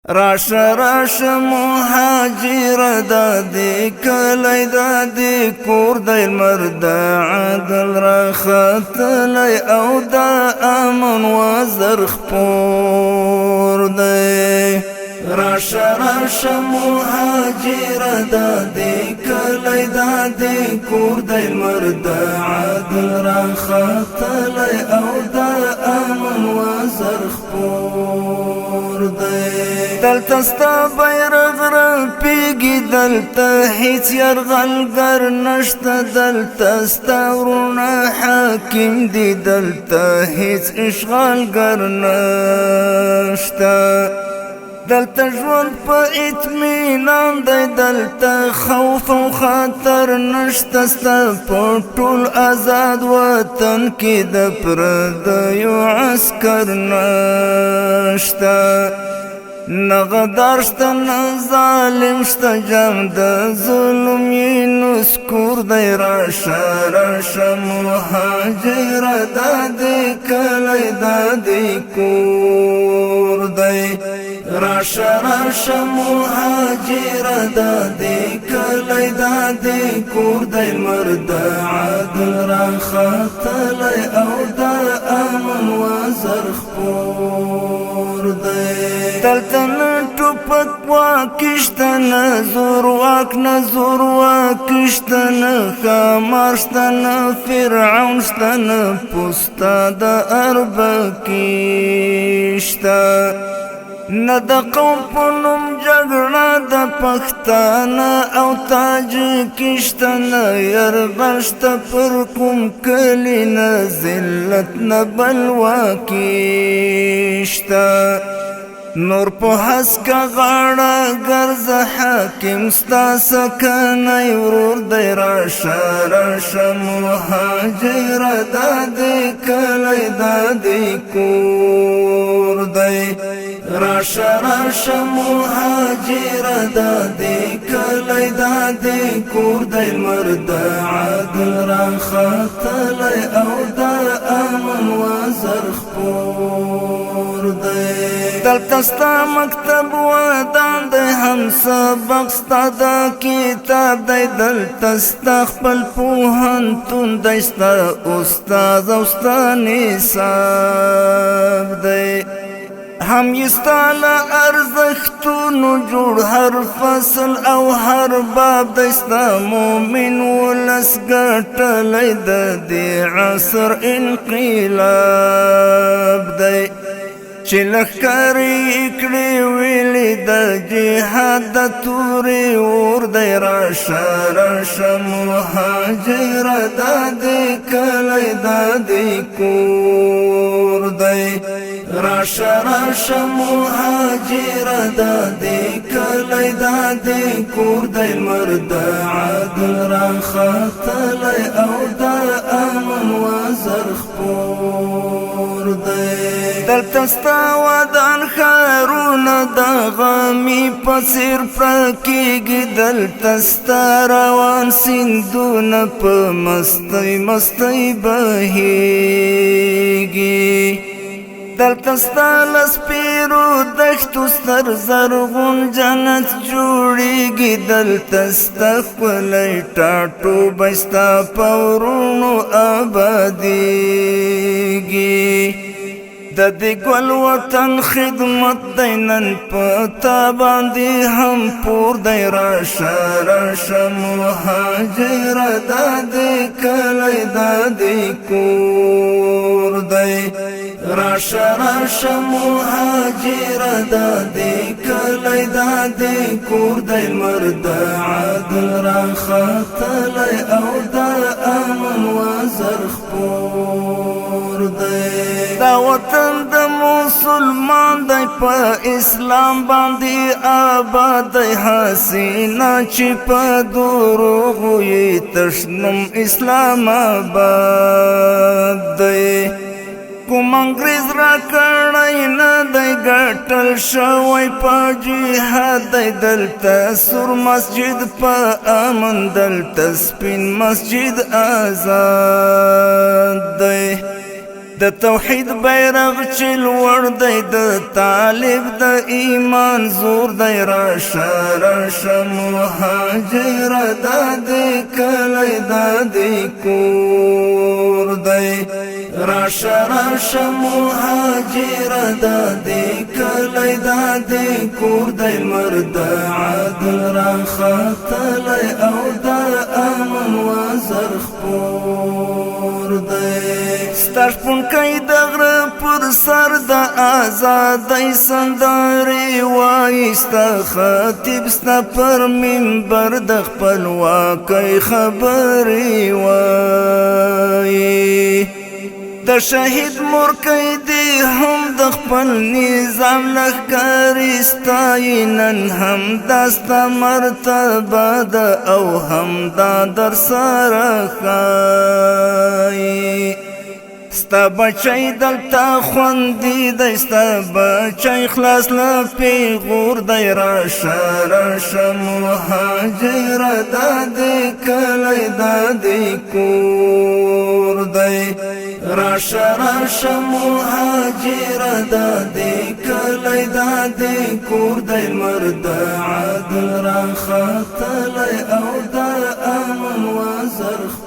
راشه راشه مهاجر دادی کلی دادی کور دی مرد عدل را خطلی او دا امن و زرخ پور دی راشه راشه مهاجر دادی کلی دادی کور دی مرد عدل را خطلی او دا امن و زرخ پور دی دلتا ستا بیرغ رپیگی دلتا هیچ یرغلگر نشتا دلتا ستا ورونا حاکم دی دلتا هیچ اشغالگر نشتا دلتا ژوند په اطمینان دی دلتا خوف او خطر نشتا ستا په ټول آزاد وطن کې د پردیو عسکر نشتا نغدار شتا ظالم شتا جام د ظلم یې نسکور دی راشه راشه مهاجر دادی کلی دادی کور دی راشه راشه مهاجر دادی کلی دادی کور دی مرد عدل را خطلی او دا امن و زرخ پور دی دلتا ټوپک واکشته نه زورواک نه زورواک شته نه ښامار شته نه فرعون شته نه پوسته د اربکي شته نه د قوم په نوم جګړه د پښتانه او تاجک شته نه یرغل شته پر کوم کلي نه ذلت نه بلواکي شته نور په هسکه غاړه ګرځه حاکم ستا سکنی ورور دی راشه راشه مهاجر دادی کلی دادی کور دی راشه راشه مهاجر دادی کلی دادی کور دی مرد عدل را خطلی او دا امن و زرخ پور دی دلتا ستا مکتب ودان دی هم سبق ستا دا کتاب دی دلتا ستا خپل پوهنتون دی ستا استاد او ستا نصاب دی هم یستا له ارزښتونو جوړ هر فصل او هر باب دی ستا مومن ولس ګټلی د دې عصر انقلاب دی چې لښکرې کړې ویلې د جهاد د تورې اور دی راشه راشه مهاجر دادی کلی دادی کور دی راشه راشه مهاجر دادی کلی دادی کور دی مرد عدل را خطلی او دا امن و زرخ پور دی دلتا ستا ودان ښارونه د غمي په څېر پرکېږي دلتا ستا روان سیندونه په مستۍ مستۍ بهېږي دلتا ستا له سپېرو دښتو ستر زرغون جنت جوړېږي دلتا ستا ښکلی ټاټوبی ستا په وروڼو ابادېږي د دې ګل وطن خدمت دی نن په تا باندې هم پور دی راشه راشه مهاجر دادی کلی دادی کور دی راشه راشه مهاجر دادی کلی دادی کور دی مرد عدل را خطلی او دا امن و زرخ پور دی دا وطن د مسلمان دی په اسلام باندې آباد دی حسینه چې په دروغو یې تشنم اسلام آباد دی کوم انګریز را کړی نه دی ګټل شوی په جهاد دی دلتا سور مسجد په امن دلتا سپین مسجد آزاد دی د توحید بیرغ چې لوړ دی د طالب د ایمان زور دی راشه راشه مهاجر دا دې کلی دا دې کور دی راشه راشه مهاجر دا دې کلی دا دې کور دی مرد عدل را ختلی او دا امن وزر خپور دی ستا شپونکی د غره پر سر د آزادۍ سندرې وایي ستا خطیب ستا پر منبر د خپلواکۍ خبرې وایي د شهید مورکۍ دی هم د خپل نظام لښکرې ستایي نن هم دا ستا مرتبه ده او هم دا در سره ښایي ستا بچی دلته خوندي دی ستا بچی خلاص له پیغور دی راشه راشه مهاجر دا دې کلی دا دې کور دی راشه راشه مهاجر دا دې کلی دا دې کور دی مرد عدل را ختلی او دا امن وزر